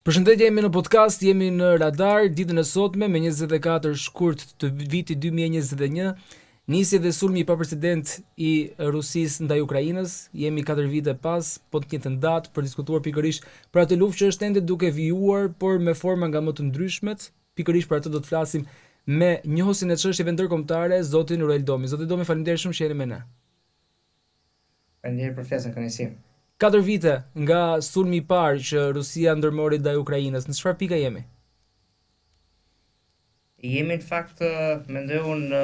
Përshëndetje, jemi në podcast, jemi në radar, ditën e sotme me 24 shkurt të vitit 2021, nisi dhe sulmi pa precedent i Rusisë ndaj Ukrainës. Jemi 4 vite pas, po të njëjtën datë për diskutuar pikërisht për atë luftë që është ende duke vijuar, por me forma nga më të ndryshmet. Pikërisht për atë do të flasim me njohuesin e çështjeve ndërkombëtare, zotin Ruel Domi. Zoti Domi, faleminderit shumë që jeni me ne. Faleminderit për fjalën kënaqësi. 4 vite nga sulmi i parë që Rusia ndërmori ndaj Ukrainës, në çfarë pika jemi? Jemi në fakt, mendoj unë, në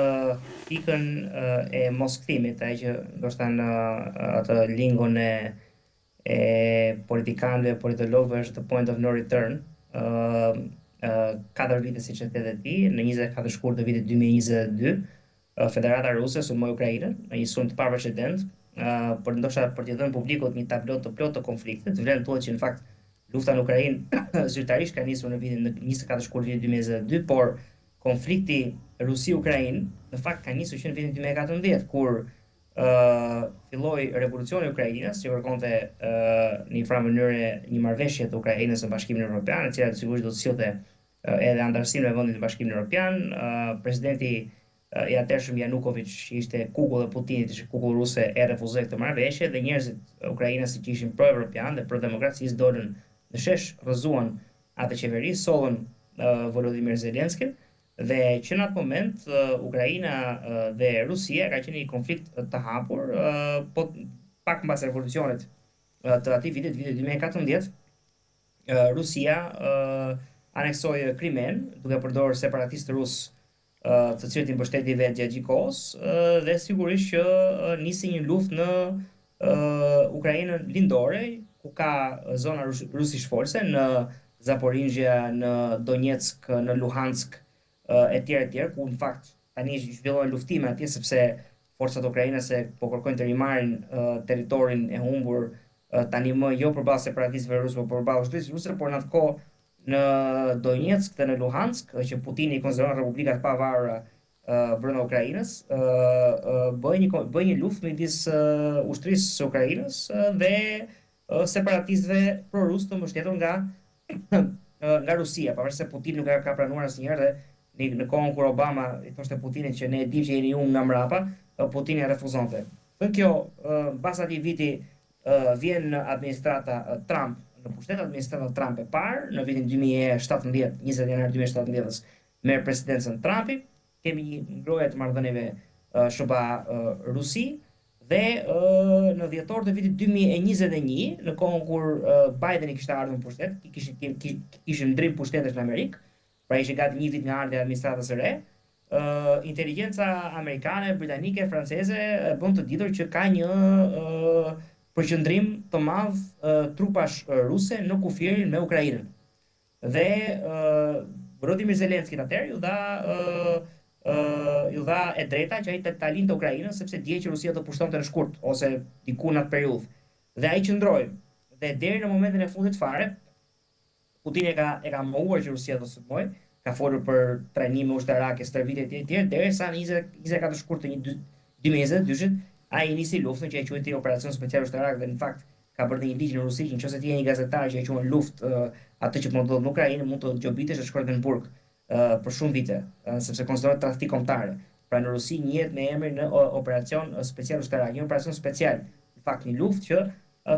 pikën e moskthimit, ai që ndoshta në atë lingun e politikanëve, politologëve është the point of no return. 4 vite siç e the ti, në 24 shkurt të vitit 2022, Federata Ruse sulmoi Ukrainën me një sulm të paprecedent. Për ndoshta për t'i dhënë publikut një tablo të plotë të konfliktit, vlen thuhet që në fakt lufta në Ukrainë zyrtarisht ka nisur në vitin 24 shkurt vitit 2022, por konflikti Rusi-Ukrainë në fakt ka nisur që në vitin 2014, kur filloi revolucioni i Ukrainës, që kërkonte në një farë mënyrë një marrëveshje të Ukrainës me Bashkimin Evropian, e cila sigurisht do të sillte edhe antarësinë me vendin e Bashkimit Evropian. Presidenti i atëhershëm Yanukovych, që ishte kukull e Putinit, ishte kukull ruse, e refuzoi këtë marrëveshje dhe njerëzit ukrainës që ishin pro-evropian dhe pro-demokracisë dolën në shesh, rrëzuan atë qeveri, sollën Volodymyr Zelenskij, dhe që në atë moment Ukraina dhe Rusia ka qenë një konflikt të hapur, po pak mbas revolucionit të atij vitit 2014, Rusia aneksoi Krimen duke përdorur separatistë rusë të cilët i mbështeti vetë gjatë kohës, dhe sigurisht që nisi një luftë në Ukrainën lindore, ku ka zona rusishfolse në Zaporizhia, në Donetsk, në Luhansk etj, ku në fakt tani zhvillohen luftime atje sepse forcat ukrainase po kërkojnë të rimarrin territorin e humbur tani më jo përballë separatistëve rusë, por përballë ushtrisë ruse, por në atë kohë në Donetsk dhe në Luhansk, që Putini i konsideron republikat pa varura brenda Ukrainës, bëj një luftë midis ushtrisë së Ukrainës dhe separatistëve prorus të mbështetur nga Rusia, pavarësisht se Putini nuk ka pranuar asnjëherë dhe në kohën kur Obama i thoshte Putinit që ne e dim që jeni ju nga mbrapa, Putini refuzonte. Dhe kjo mbas atij viti vjen administrata Trump në pushtet, administrata Trump e parë në vitin 2017, 20 janar 2017, me presidencën Trumpi, kemi një ngrohje të marrëdhënieve SBA-Rusi dhe në dhjetor të vitit 2021, në kohën kur Biden i kishte ardhur në pushtet, kishin ndrim pushtetesh në Amerikë, pra ishte gati një vit nga ardha e administratës së re, inteligjenca amerikane, britanike, franceze bën të ditur që ka një përqendrim të madh trupash ruse në kufirin me Ukrainën. Dhe Volodymyr Zelenskij atëherë ju dha e drejta që ai ta lindte Ukrainën, sepse dije që Rusia do pushtonte në shkurt ose diku në atë periudhë. Dhe ai qëndroi. Dhe deri në momentin e fundit fare, Putini e ka mohuar që Rusia do sulmojë, ka folur për trajnime ushtarake, stërvitje etj, derisa në 24 shkurt të 2022 ai nisi luftën që e quajti operacion special ushtarak dhe në fakt ka bërë një ligj në Rusi që nëse ti je një gazetar që e quajnë luftë atë që po ndodh në Ukrainë, mund të gjobitesh e shkosh në burg për shumë vite, sepse konsiderohet tradhti kombëtare. Pra në Rusi njihet me emrin në operacion special ushtarak, një operacion special, në fakt një luftë që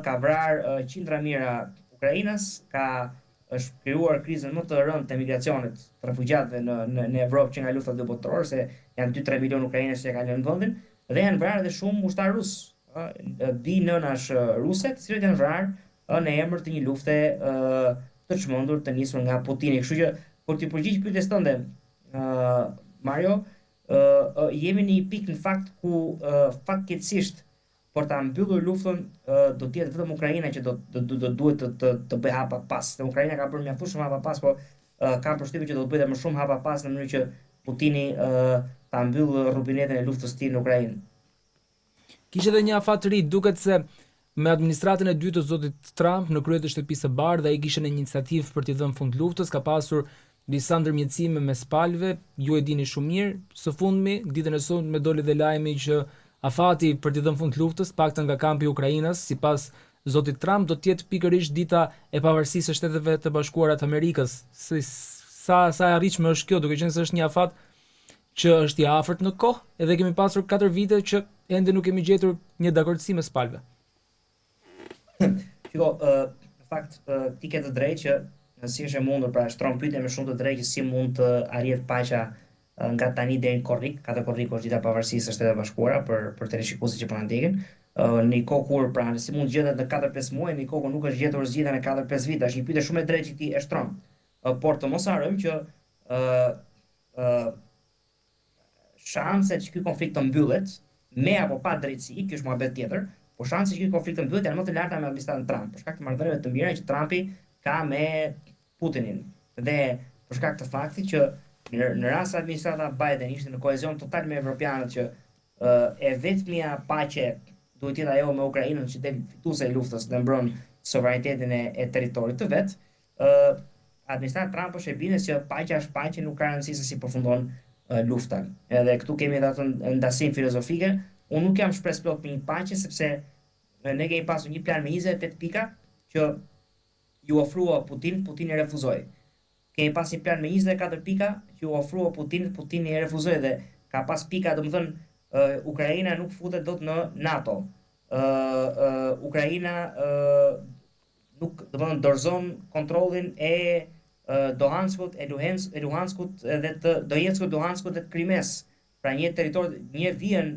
ka vrarë qindra mijëra Ukrainas, ka është krijuar krizën më të rëndë të emigracionit të refugjatëve në Evropë që nga lufta dy botërore, se janë 2-3 milionë ukrainësh që kanë lënë vendin, dhe janë vrarë edhe shumë ushtar rus, di nënash ruse, të cilët janë vrarë në emër të një lufte të çmendur të nisur nga Putini. Kështu që për të përgjigjur pyetjes tënde, Mario, jemi në një pikë në fakt ku fatkeqësisht por ta mbyllur luftën do të jetë vetëm Ukraina që do duhet të bëjë hapa pas. Dhe Ukraina ka bërë mjaftueshëm hapa pas, por kam përshtypjen që do të bëjë më shumë hapa pas në mënyrë që Putini ta mbyllë rrubinetën e luftës së tij në Ukrainë. Kishte edhe një afat të ri, duket se me administratën e dytë të zotit Trump në krye të shtëpisë së bardhë, ai kishte një iniciativë për t'i dhënë fund luftës, ka pasur disa ndërmjetësime mes palëve, ju e dini shumë mirë. Së fundmi, ditën e sotme doli dhe lajmi që afati për t'i dhënë fund luftës, paktën nga kampi i Ukrainës, sipas zoti Trump do të jetë pikërisht dita e pavarësisë së Shteteve të Bashkuara të Amerikës. Sa e arritshme është kjo, duke qenë se është një afat që është i afërt në kohë, edhe kemi pasur 4 vite që ende nuk kemi gjetur një dakordësi mes palëve. Shiko, në fakt ti ke të drejtë që si është e mundur, pra shtron pyetje me shumë të drejtë që si mund të arrihet paqja nga tani deri në korrik. 4 korrik është dita e pavarësisë së Shteteve Bashkuara për të rishikuesit që po na ndjekin. Në një kohë kur pra si mund gjetet në 4-5 muaj, në një kohë kur nuk është gjetur zgjidhja në 4-5 vite, është një pyetje shumë e drejtë që ti e shtron. Por të mos harrojmë që shanset që ky konflikt të mbyllet me apo pa drejtësi, kjo është muhabet tjetër, por shanset që ky konflikt të mbyllet janë më të larta me administratën Trump, për shkak të marrëdhënieve të mira që Trumpi ka me Putinin. Dhe për shkak të faktit që në rast se administrata Biden ishte në kohezion total me evropianët, që e vetmja paqe duhet jetë ajo me Ukrainën që del fituese e luftës dhe mbron sovranitetin e territorit të vet, administrata Trump është e bindur që paqja është paqe, nuk ka rëndësi se si përfundon lufta. Edhe këtu kemi edhe atë ndasim filozofike. Unë nuk jam shpresë plot për një paqe, sepse ne kemi pasur një plan me 28 pika që ju ofrua Putin i refuzoi. Kemi pas një plan me 24 pika që ju ofrua Putin i refuzoi dhe ka pas pika, domethënë Ukraina nuk futet dot në NATO. Ukraina nuk domethënë dorëzon kontrollin e Dohanskut, e Luhanskut dhe të Donetskut, Luhanskut dhe të Krimes. Pra një territor, një vijën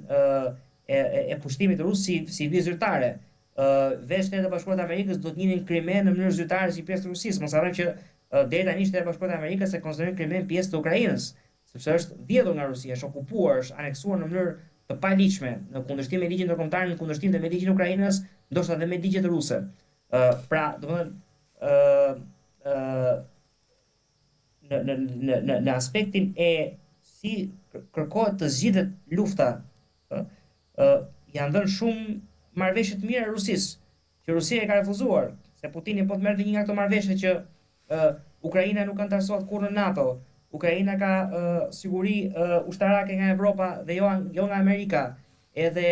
e pushtimit rus si vijë zyrtare. Vetë Shtetet e Bashkuara të Amerikës do të njinin Krimen në mënyrë zyrtare si pjesë e Rusisë. Mos harrojmë që deri tani Shtetet e Bashkuara të Amerikës e konsiderojnë Krimen pjesë të Ukrainës, sepse është vjedhur nga Rusia, është okupuar, është aneksuar në mënyrë të paligjshme, në kundërshtim me ligjin ndërkombëtar, në kundërshtim me ligjin e Ukrainës, ndoshta edhe me ligjet ruse. Pra, domethënë në aspektin e si kërkohet të zgjidhet lufta, janë dhënë shumë marrëveshje të mira Rusisë, që Rusia e ka refuzuar, se Putini po të merrte një nga këto marrëveshje që Ukraina nuk antarësohet kurrë në NATO, Ukraina ka siguri ushtarake nga Evropa dhe jo nga Amerika, edhe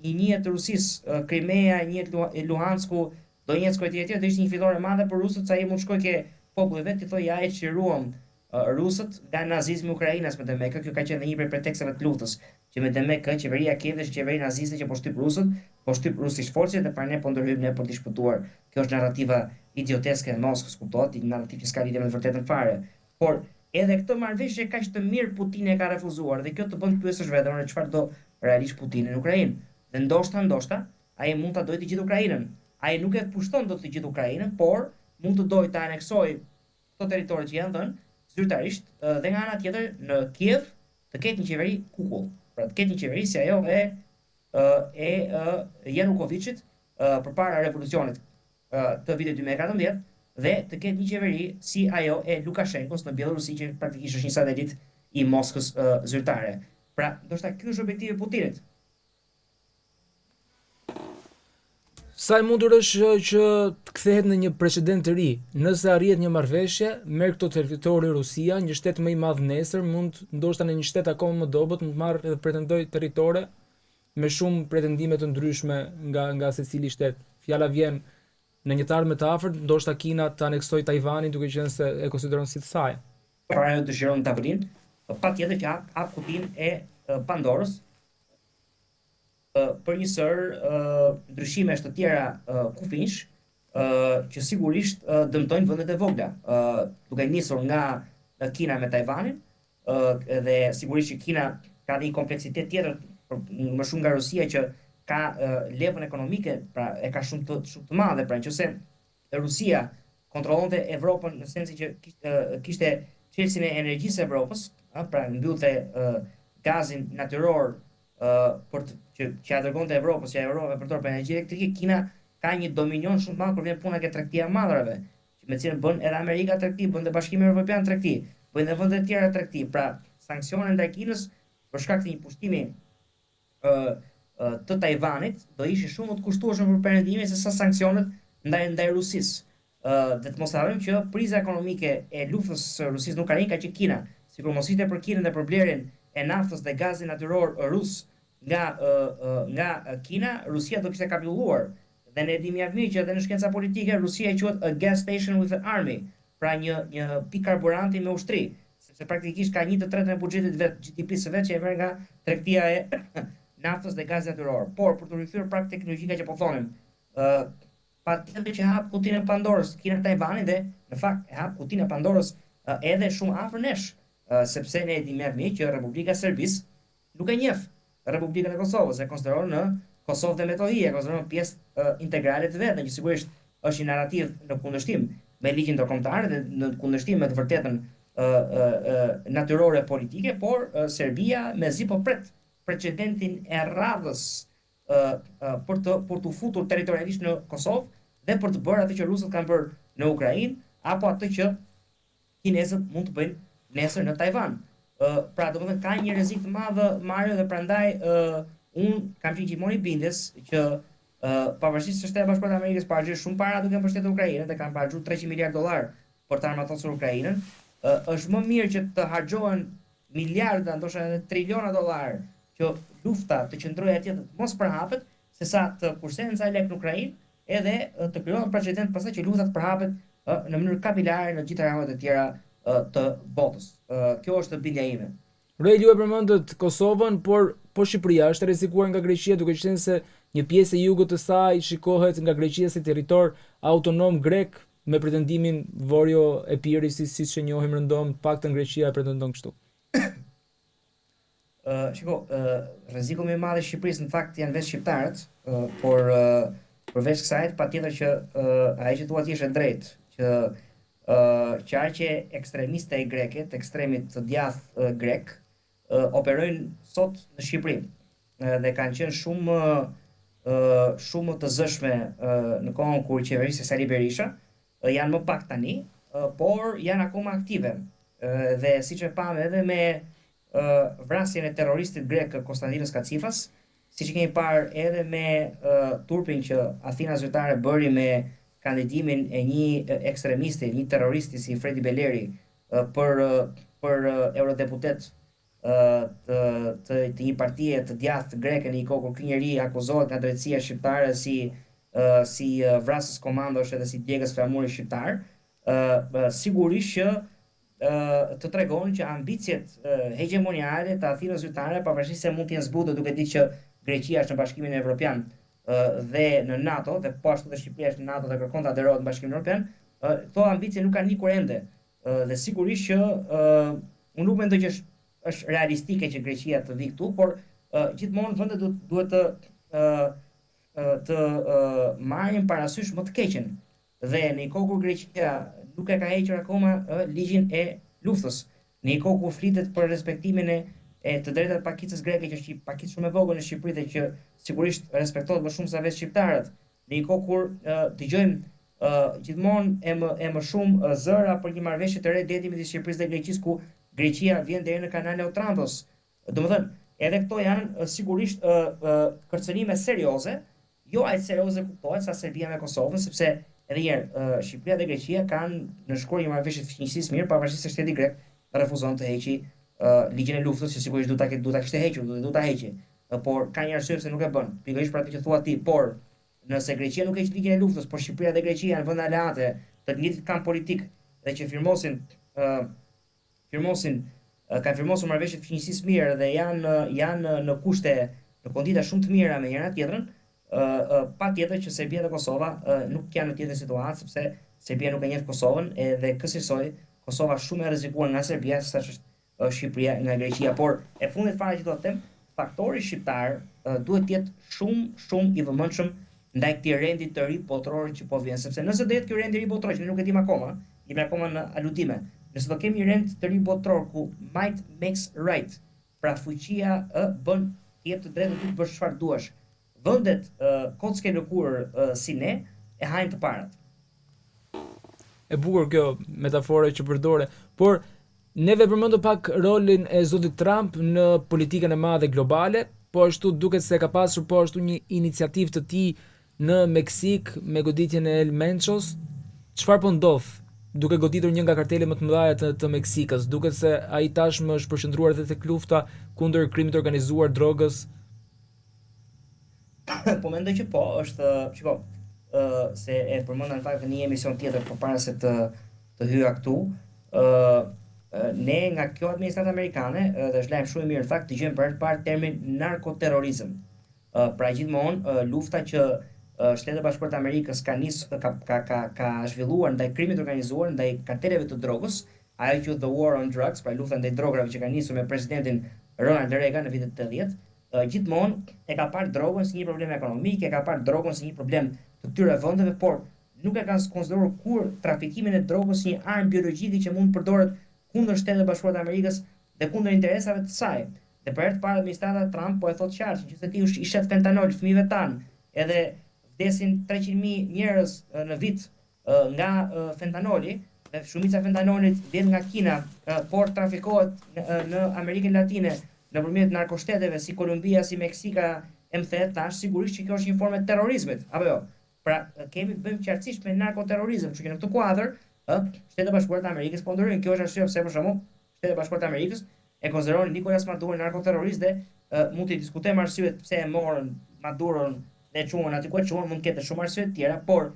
i njihet të Rusisë, Krimea, i njihet e Luhansku, Donetsku etj. Do ishte një fitore e madhe për rusët, sa i mund shkoj ke populli vet i thoi ja e çiruam rusët nga nazizmi i Ukrainës me demek. Kjo ka qenë një prej preteksteve të luftës, që me demek qeveria e Kievit është qeveri naziste që po shtyp rusët, po shtyp rusisht forcet dhe pra ne po ndërhyjmë ne për të shpëtuar. Kjo është narrativa idioteske e Moskës, kuptohet, një narrativ që s'ka lidhje me të vërtetën fare. Por edhe këtë marrëveshje kaq të mirë Putini e ka refuzuar dhe kjo të bën të pyesësh vetëm çfarë do realisht Putini në Ukrainë. Dhe ndoshta ai mund ta dojë të gjithë Ukrainën. Ai nuk e pushton dot të gjithë Ukrainën, por mund të dojë të aneksojë këto territorë që janë dhënë zyrtarisht dhe nga ana tjetër në Kiev të ketë një qeveri kukull. Pra të ketë një qeveri si ajo e Janukovicit përpara revolucionit të vitit 2014 dhe të ketë një qeveri si ajo e Lukashenkos në Bielorusi, që praktikisht është një satelit i Moskës zyrtare. Pra, ndoshta ky është objektivi i Putinit. Sa e mundur është që të kthehet në një precedent të ri. Nëse arrihet një marrëveshje, merr këto territori Rusia, një shtet më i madh nesër, mund ndoshta në një shtet akoma më dobët mund të marrë edhe pretendoj territore me shumë pretendime të ndryshme nga secili shtet. Fjala vjen në një të ardhme të afërt, ndoshta Kina të aneksojë Tajvanin duke qenë se e konsideron si të saj. Para ajo dëshiron tavolinë, patjetër që hap kutinë e Pandorës për një sër ndryshimesh të tjera kufinsh që sigurisht dëmtojnë vendet e vogla, duke nisur nga Kina me Tajvanin, dhe sigurisht që Kina ka një kompleksitet tjetër më shumë nga Rusia, që ka levën ekonomike, pra e ka shumë të madhe, pra nëse Rusia kontrollonte Evropën në sensin që kishte çelësin e energjisë së Evropës, pra mbyllte gazin natyror që ja dërgonte Evropës, që Evropa përdor për energji elektrike, Kina ka një dominion shumë të madh kur vjen puna ke tregtia e madhrave, që me cilën bën edhe Amerika tregti, bën edhe Bashkimi Evropian tregti, bën edhe vendet e tjera tregti. Pra, sanksionet ndaj Kinës për shkak të një pushtimi të Tajvanit do ishin shumë më të kushtueshëm për perëndimin se sa sanksionet ndaj Rusisë. Dhe të mos harrojmë që priza ekonomike e luftës së Rusisë në Ukrainë ka qenë Kina. Sikur mos ishte për Kinën dhe për blerjen e naftës dhe gazit natyror rus nga Kina, Rusia do kishte kapitulluar Dhe ne di mjaft mirë që edhe në shkenca politike Rusia quhet a gas station with an army, pra një pikë karburanti me ushtri, sepse praktikisht ka 1/3 e buxhetit vet GDP-së vet që e merr nga tregtia e naftës dhe gazit natyror. Por për të rikthyer prap teknologjika që po thonim, ë patjetër që hap kutinë e Pandorës Kina Tajvani dhe në fakt e hap kutinë e Pandorës edhe shumë afër nesh, sepse ne e dimë mirë që Republika e Serbisë nuk e njeh Republikën e Kosovës, e konsideron në Kosovë dhe Metohije, e konsideron pjesë integrale të vetë, që sigurisht është një narrativ në kundërshtim me ligjin ndërkombëtar dhe në kundërshtim me të vërtetën natyrore politike, por Serbia mezi po pret precedentin e radhës për të futur territorialisht në Kosovë dhe për të bërë atë që rusët kanë bërë në Ukrainë, apo atë që kinezët mund të bëjnë nesër në Tajvan. Pra domethënë ka një rrezik të madh Mario dhe prandaj un kam qenë gjithmonë i bindes që pavarësisht se Shteti Bashkuar të Amerikës pa harxuar shumë para duke mbështetur Ukrainën dhe kanë harxuar $300 miliardë për të armatosur Ukrainën, është më mirë që të harxohen miliarda, ndoshta edhe triliona dollar që lufta të qëndrojë atje të mos përhapet, sesa të kursehen ca lek në Ukrainë edhe të krijohet precedent pastaj që lufta të përhapet në mënyrë kapilare në gjithë rajonet e tjera të botës. Kjo është bindja ime. Reli e përmendët Kosovën, por po Shqipëria është rrezikuar nga Greqia, duke qenë se një pjesë e jugut të saj shikohet nga Greqia si territor autonom grek me pretendimin Vorjo Epirisi, siç e njohim rëndom, paktën Greqia e pretendon kështu. Rreziku më i madh i Shqipërisë në fakt janë vetë shqiptarët, por përveç kësaj patjetër që ai që thua ti është drejt, që qarqe ekstremiste e greke, të ekstremit të djathtë grek, operojnë sot në Shqipëri dhe kanë qenë shumë të zëshme në kohën kur qeverisë Sali Berisha, janë më pak tani, por janë akoma aktive. Dhe siç e pamë edhe me vrasjen e terroristit grek Konstantinos Kacifas, siç e kemi parë edhe me turpin që Athina Zyrtare bëri me kandidimin e një ekstremisti, një terroristi si Fredi Beleri për eurodeputet të një partie të djathtë greke në një kohë kur ky njeri akuzohet nga drejtësia shqiptare si vrasës komandosh edhe si djegës flamuri shqiptar, sigurisht që të tregon që ambicjet hegemoniale të Athinës Zyrtare, pavarësisht se mund të jenë zbutur duke ditë që Greqia është në Bashkimin Evropian dhe në NATO, dhe po ashtu dhe Shqipëria është në NATO dhe kërkon të aderohet në Bashkimin Evropian, këto ambicie nuk kanë nikur ende. Dhe sigurisht që unë nuk mendoj që është realistike që Greqia të vi këtu, por gjithmonë vendet duhet të marrin parasysh më të keqen. Dhe në një kohë kur Greqia nuk e ka hequr akoma ligjin e luftës, në një kohë kur flitet për respektimin e të drejtat e pakicës greke, që është një pakicë shumë e vogël në Shqipëri dhe që sigurisht respektohet më shumë se vetë shqiptarët, në një kohë kur dëgjojmë gjithmonë e më shumë zëra për një marrëveshje të re deti midis Shqipërisë dhe Greqisë, ku Greqia vjen deri në kanalin e Otrantos. Domethënë, edhe këto janë sigurisht kërcënime serioze, jo aq serioze kuptohet sa Serbia me Kosovën, sepse edhe një herë Shqipëria dhe Greqia kanë në shkruar një marrëveshje të fuqishësisë mirë, pavarësisht se shteti grek refuzon të heqë ligjin e luftës, që sigurisht duhet ta kishte hequr, duhet ta heqë. Por ka një arsye pse nuk e bën. Pikërisht për atë që thua ti, por nëse Greqia nuk heq ligjin e luftës, por Shqipëria dhe Greqia janë vende aleate të njëjtit kamp politik dhe që kanë firmosur marrëveshje të fuqishësisë mirë dhe janë në kushte, në kondita shumë të mira me njëra tjetrën, patjetër që Serbia dhe Kosova nuk janë në tjetër situatë, sepse Serbia nuk e njeh Kosovën dhe kësaj Kosova shumë e rrezikuar nga Serbia, saqë Shqipëria nga Greqia, por e fundit fare që do të them, faktori shqiptar duhet të jetë shumë i vëmendshëm ndaj këtij rendi të ri botror që po vjen, sepse nëse do jetë ky rend i ri botror, që ne nuk e dim akoma, jemi akoma në aludime. Nëse do kemi rend të ri botror ku might makes right, pra fuqia bën të jep të drejtë të bësh çfarë duash. Vendet kocke lëkurë si ne e hajnë të parat. E bukur kjo metafore që përdore, por neve përmendëm pak rolin e zotit Trump në politikën e madhe globale, po ashtu duket se ka pasur po ashtu një iniciativë të tij në Meksik me goditjen e El Menchos. Çfarë po ndodh? Duke goditur një nga kartelet më të mëdha të Meksikës, duket se ai tashmë është përqendruar edhe tek lufta kundër krimit të organizuar, drogës. Po mendoj që po, është, shiko, se e përmenda në fakt në një emision tjetër përpara se të hyja këtu. Ne nga kjo administratë amerikane dhe është lajm shumë i mirë në fakt dëgjojmë për herë të parë termin narkoterrorizëm. Pra gjithmonë lufta që Shtetet e Bashkuara të Amerikës ka zhvilluar ndaj krimit organizuar, ndaj karteleve të drogës, ajo që the war on drugs, pra lufta ndaj drogave që ka nisur me presidentin Ronald Reagan në vitet 80, gjithmonë e ka parë drogën si një problem ekonomik, e ka parë drogën si një problem të këtyre vendeve, por nuk e kanë konsideruar kur trafikimin e drogës si një armë biologjike që mund të përdoret kundër Shtetit të Bashkuara të Amerikës dhe kundër interesave të saj. Dhe për herë të parë administrata Trump po e thotë qartë që ti i shet fentanol fëmijëve tan, edhe vdesin 300.000 njerëz në vit nga fentanoli, dhe shumica e fentanolit vjen nga Kina, por trafikohet në Amerikën Latine nëpërmjet narkoshteteve si Kolumbia, si Meksika, e më the tash sigurisht që kjo është një formë e terrorizmit, apo jo? Pra bëjmë qartësisht me narkoterrorizëm, kështu që në këtë kuadër Shtetet e Bashkuara të Amerikës po ndryshojnë. Kjo është arsye pse për shembull Shtetet e Bashkuara të Amerikës e konsideron Nicolas Maduron narkoterrorist dhe mund të diskutojmë arsyet pse e morën Maduron dhe e çuan aty ku e çuan, mund të ketë shumë arsye të tjera, por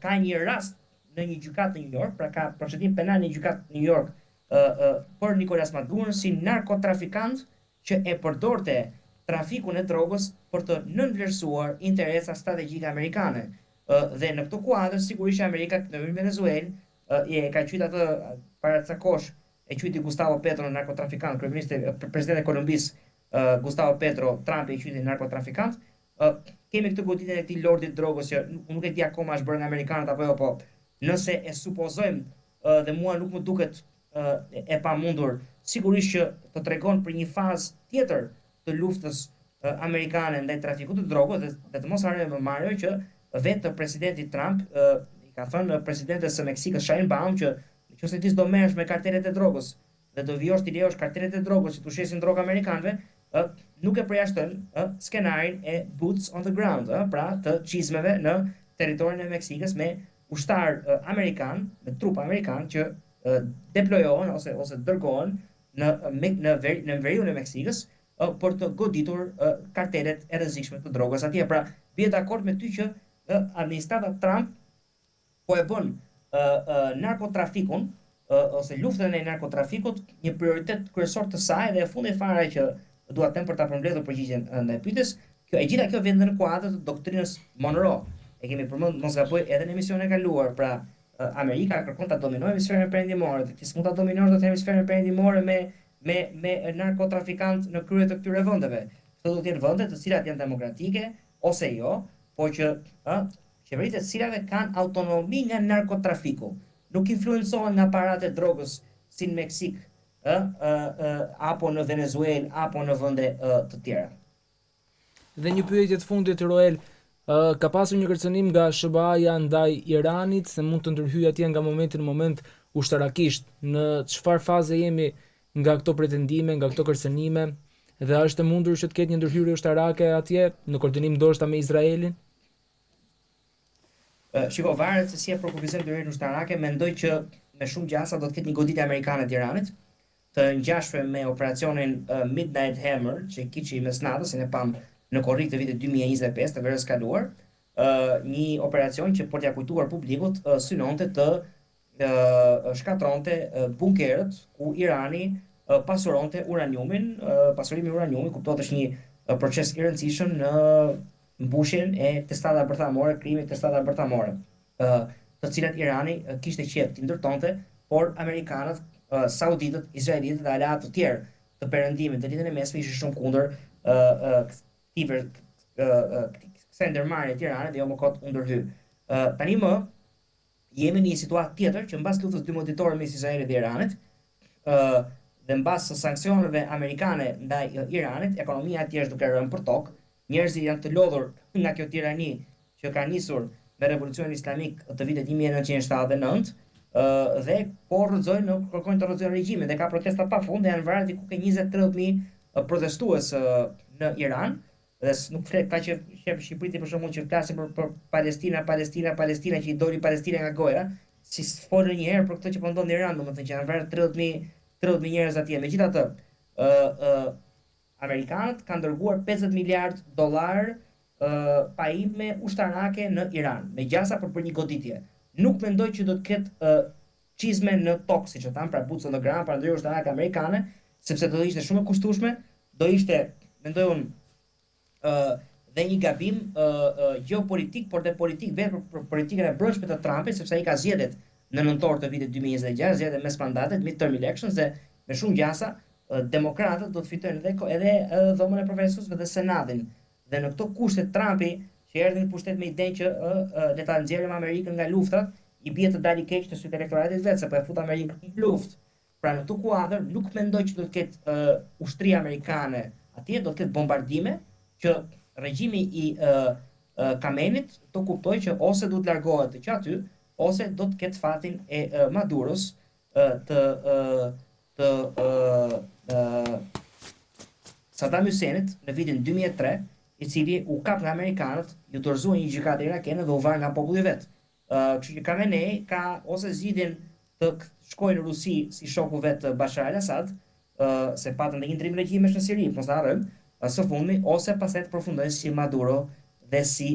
ka një rast në një gjykatë në New York, pra ka procedim penal në një gjykatë në New York për Nicolas Maduron si narkotrafikant që e përdorte trafikun e drogës për të nënvlerësuar interesa strategjike amerikane. Dhe në këtë kuadër sigurisht Amerika në Venezuelë e ka qytet atë para ca kohësh e quajti Gustavo Petro narkotrafikant, presidenti i Kolumbisë Gustavo Petro, Trump e quajti narkotrafikant. Kemi këtë goditjen e këtij lordit drogës që nuk e di akoma është bërë nga amerikanët apo jo, po nëse e supozojmë dhe mua nuk më duket e pamundur, sigurisht që të tregon për një fazë tjetër të luftës amerikane ndaj trafikut të drogës dhe të mos harrojmë Mario që vetë presidenti Trump i ka thënë presidentes së Meksikës Sheinbaum që nëse ti s'do merresh me kartelet e drogës dhe do vijosh ti lejosh kartelet e drogës që tu shesin drogë amerikanëve, nuk e përjashton skenarin e boots on the ground, pra të çizmeve në territorin e Meksikës me ushtar amerikan, me trupa amerikan që deployohen ose dërgohen në veriun e Meksikës për të goditur kartelet e rrezikshme të drogës atje. Pra, bie dakord me ty që administrata Trump po e bën narkotrafikun ose luftën e narkotrafikut një prioritet kryesor të saj dhe e fundit fare që dua të them për ta përmbledhur përgjigjen ndaj pyetjes, e gjitha kjo vjen në kuadër të doktrinës Monroe. E kemi përmendur mos gaboj edhe në emisionin e kaluar, pra Amerika kërkon ta dominojë hemisferin perëndimor, dhe ti s'mund ta dominosh dot hemisferin perëndimor me narkotrafikant në krye të këtyre vendeve. Këto do të jenë vende të cilat janë demokratike ose jo, por që qeveritë të cilave kanë autonomi nga narkotrafiku, nuk influencohen nga paratë e drogës si në Meksik, apo në Venezuelë, apo në vende të tjera. Dhe një pyetje të fundit, Roel, ka pasur një kërcënim nga SBA-ja ndaj Iranit se mund të ndërhyjë atje nga momenti në moment ushtarakisht. Në çfarë faze jemi nga këto pretendime, nga këto kërcënime, dhe është e mundur që të ketë një ndërhyrje ushtarake atje në koordinim ndoshta me Izraelin? Shiko, varet se si e përkufizojmë ndërhyrjen ushtarake, mendoj që me shumë gjasa do të ketë një goditje amerikane të Iranit, të ngjashme me operacionin Midnight Hammer, që kiçi mes natës, ne pam në korrik të vitit 2025 të verës kaluar, një operacion që për t'ia kujtuar publikut synonte të shkatronte bunkerët ku Irani pasuronte uraniumin. Pasurimi i uraniumit kuptohet është një proces i rëndësishëm në mbushjen e testatave bërthamore, krimit testatave bërthamore, të cilat Irani kishte qejf të ndërtonte, por amerikanët, sauditët, izraelitët dhe aleatë të tjerë të perëndimit të ditën e mesme ishin shumë kundër kësaj ndërmarrje të Iranit dhe jo më kot u ndërhy. Tani më jemi në një situatë tjetër që mbas luftës dymoditore mes Izraelit dhe Iranit, dhe mbas sanksioneve amerikane ndaj Iranit, ekonomia atje është duke rënë për tokë, njerëzit janë të lodhur nga kjo tirani që ka nisur me revolucionin islamik të vitit 1979, dhe po rrëzojnë, kërkojnë të rrëzojnë regjimin dhe ka protesta pafund dhe janë vrarë diku ke 20-30.000 protestues në Iran. Dhe nuk flet ka që shef Shqipërit për shembull që flasin për Palestina që i doli Palestina nga goja, si folën një herë për këtë që po ndodh në Iran, domethënë që janë vrarë 30.000 njerëz atje. Megjithatë, amerikanët kanë dërguar 50 miliard dollar pajime ushtarake në Iran, me gjasa për një goditje. Nuk mendoj që do të ketë çizme në tokë, siç e tham, pra boots on the ground, pra ndërhyrje ushtarake amerikane, sepse do ishte shumë e kushtueshme, do ishte, mendoj unë, dhe një gabim gjeopolitik, por dhe politik vetë për politikën e brendshme të Trumpit, sepse ai ka zgjedhjet në nëntor të vitit 2026, zgjedhjet mes mandatet, midterm elections, dhe me shumë gjasa demokratët do të fitojnë edhe dhomën e profesorëve dhe senatin. Dhe në këto kushte Trumpi, që erdhi në pushtet me idenë që le ta nxjerrim Amerikën nga luftrat, i bie të dalë keq të sytë elektoratit vetë, se po e fut Amerikën në luftë. Pra në këtë kuadër nuk mendoj që do të ketë ushtri amerikane atje, do të ketë bombardime që regjimi i Khameneit të kuptoj që ose duhet largohet që aty, ose do të ketë fatin e Maduros Saddam Husseinit në vitin 2003, i cili u kap nga amerikanët, ju dorëzua një gjykatë irakene dhe u var nga populli vet. Kështu që Khamenei ka ose zgjidhjen të shkojë në Rusi si shoku vet Bashar al-Assad, se patën dhe një ndrim regjimesh në Siri, mos ta harrojmë, së fundmi, ose pastaj të përfundojnë si Maduro dhe si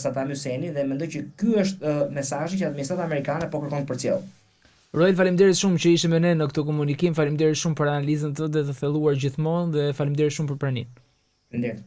Saddam Husseini, dhe mendoj që ky është mesazhi që administrata amerikane po kërkon të përcjellë. Roel, faleminderit shumë që ishe me ne në këtë komunikim, faleminderit shumë për analizën tënde të thelluar gjithmonë dhe faleminderit shumë për praninë. Faleminderit.